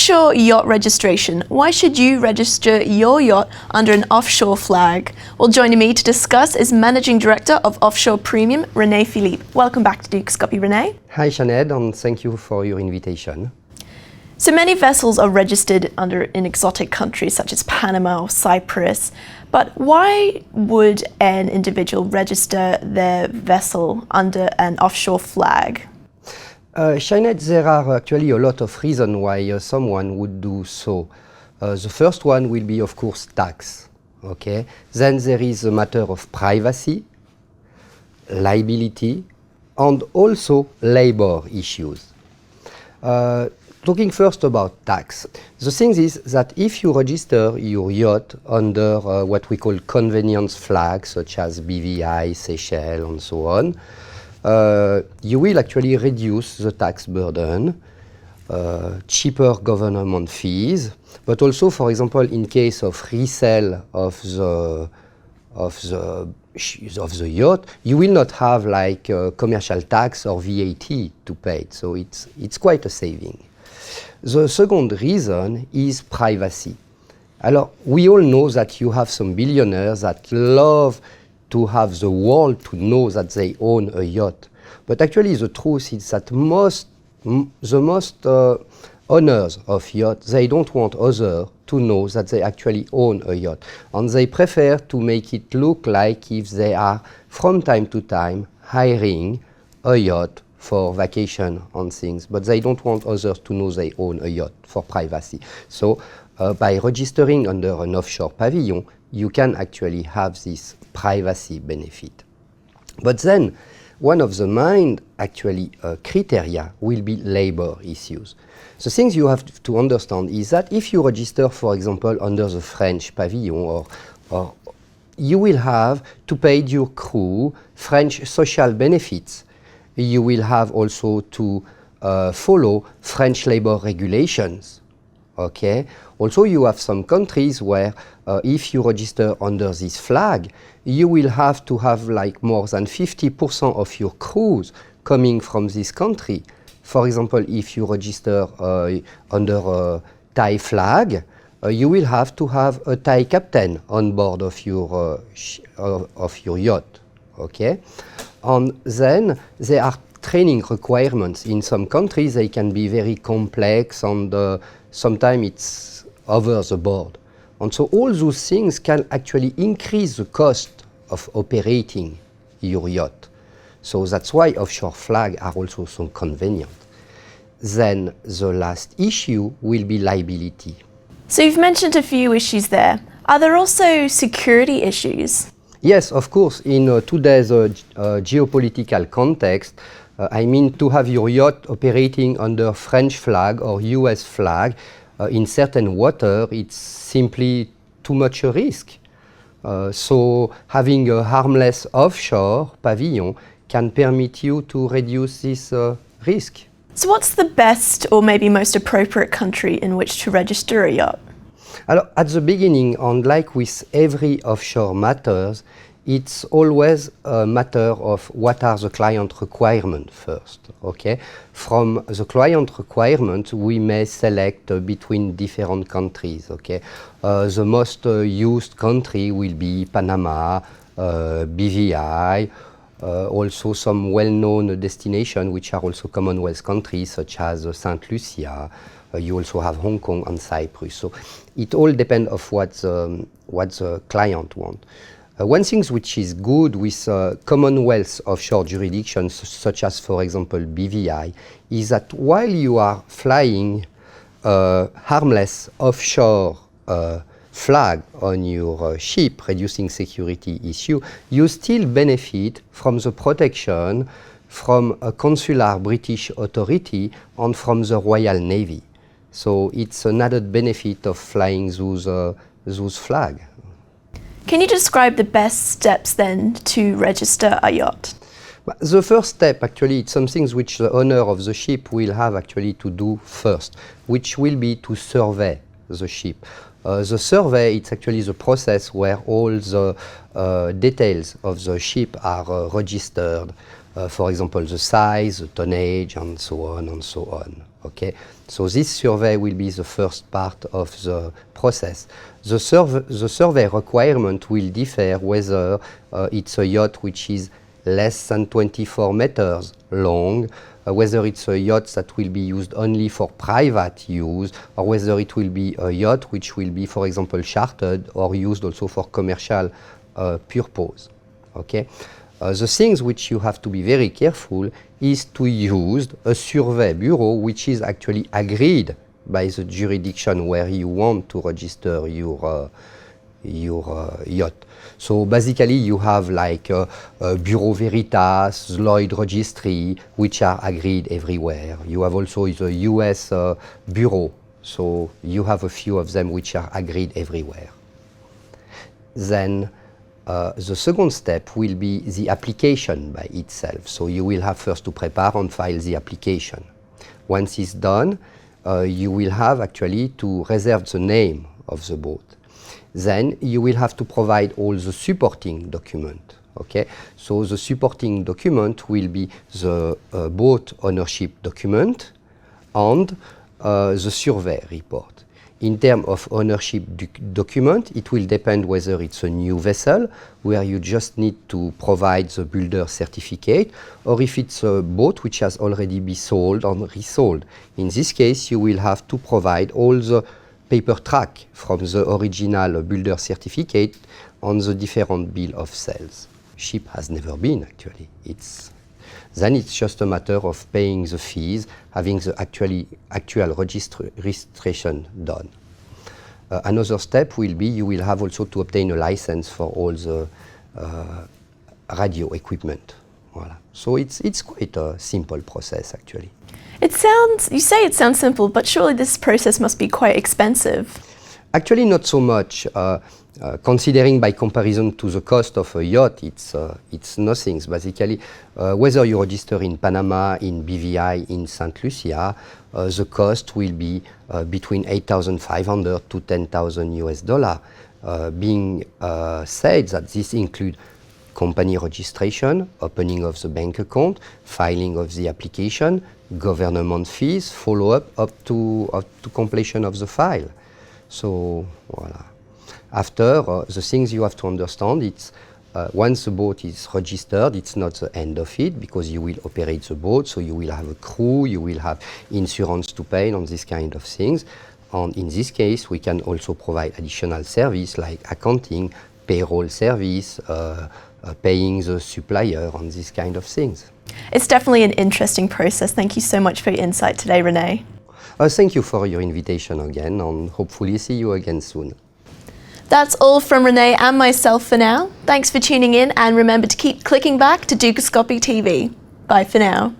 Offshore yacht registration. Why should you register your yacht under an offshore flag? Well, joining me to discuss is Managing Director of Offshore Premium, Rene Philippe. Welcome back to Duke's Copy, Rene. Hi, Sinead, and thank you for your invitation. So many vessels are registered in exotic countries such as Panama or Cyprus, but why would an individual register their vessel under an offshore flag? Sinead, there are actually a lot of reasons why someone would do so. The first one will be, of course, tax. Okay? Then there is a matter of privacy, liability, and also labor issues. Talking first about tax, the thing is that if you register your yacht under what we call convenience flags, such as BVI, Seychelles, and so on, you will actually reduce the tax burden, cheaper government fees, but also, for example, in case of resale of the yacht, you will not have like commercial tax or VAT to pay. So it's quite a saving. The second reason is privacy. Alors, we all know that you have some billionaires that love to have the world to know that they own a yacht. But actually the truth is that the most owners of yachts, they don't want others to know that they actually own a yacht. And they prefer to make it look like if they are, from time to time, hiring a yacht for vacation and things, but they don't want others to know they own a yacht for privacy. So by registering under an offshore pavilion, you can actually have this privacy benefit. But then, one of the main criteria will be labor issues. The things you have to understand is that if you register, for example, under the French pavilion, or you will have to pay your crew French social benefits. You will have also to follow French labor regulations. Okay. Also, you have some countries where if you register under this flag, you will have to have like more than 50% of your crews coming from this country. For example, if you register under a Thai flag, you will have to have a Thai captain on board of your yacht. Okay. And then there are training requirements. In some countries, they can be very complex, and sometimes it's over the board. And so all those things can actually increase the cost of operating your yacht. So that's why offshore flags are also so convenient. Then the last issue will be liability. So you've mentioned a few issues there. Are there also security issues? Yes, of course. In today's geopolitical context, I mean, to have your yacht operating under French flag or US flag in certain water, it's simply too much a risk. So having a harmless offshore pavilion can permit you to reduce this risk. So what's the best or maybe most appropriate country in which to register a yacht? Alors, at the beginning, and like with every offshore matters, it's always a matter of what are the client requirements first. Okay? From the client requirements, we may select between different countries. Okay? The most used country will be Panama, BVI, also some well-known destinations which are also Commonwealth countries such as St. Lucia. You also have Hong Kong and Cyprus. So it all depends on what the client wants. One thing which is good with Commonwealth offshore jurisdictions, such as, for example, BVI, is that while you are flying a harmless offshore flag on your ship, reducing security issue, you still benefit from the protection from a consular British authority and from the Royal Navy. So it's an added benefit of flying those flags. Can you describe the best steps then to register a yacht? The first step, actually, it's something which the owner of the ship will have actually to do first, which will be to survey the ship. The survey, it's actually the process where all the details of the ship are registered for example, the size, the tonnage, and so on and so on. Okay, so this survey will be the first part of the process. The survey requirement will differ whether it's a yacht which is less than 24 meters long, whether it's a yacht that will be used only for private use, or whether it will be a yacht which will be, for example, chartered or used also for commercial purpose. Okay? The things which you have to be very careful is to use a survey bureau which is actually agreed by the jurisdiction where you want to register your yacht. So basically you have like Bureau Veritas, Lloyd Registry, which are agreed everywhere. You have also the US Bureau, so you have a few of them which are agreed everywhere. Then the second step will be the application by itself. So you will have first to prepare and file the application. Once it's done, you will have actually to reserve the name of the boat. Then you will have to provide all the supporting document. Okay, so the supporting document will be the boat ownership document and the survey report. In terms of ownership document, it will depend whether it's a new vessel, where you just need to provide the builder certificate, or if it's a boat which has already been sold and resold. In this case, you will have to provide all the paper track from the original builder certificate on the different bill of sales. Ship has never been actually. Then it's just a matter of paying the fees, having the actual registration done. Another step will be you will have also to obtain a license for all the radio equipment. Voilà. So it's quite a simple process actually. You say it sounds simple, but surely this process must be quite expensive. Actually, not so much. Considering by comparison to the cost of a yacht, it's nothing. Basically, whether you register in Panama, in BVI, in St. Lucia, the cost will be between $8,500 to $10,000 US. Being said that this includes company registration, opening of the bank account, filing of the application, government fees, follow-up up to completion of the file. So, voilà. After, the things you have to understand, it's once the boat is registered, it's not the end of it, because you will operate the boat, so you will have a crew, you will have insurance to pay on these kind of things. And in this case, we can also provide additional service like accounting, payroll service, paying the supplier, and these kind of things. It's definitely an interesting process. Thank you so much for your insight today, Rene. Thank you for your invitation again, and hopefully see you again soon. That's all from Rene and myself for now. Thanks for tuning in, and remember to keep clicking back to Dukascopy TV. Bye for now.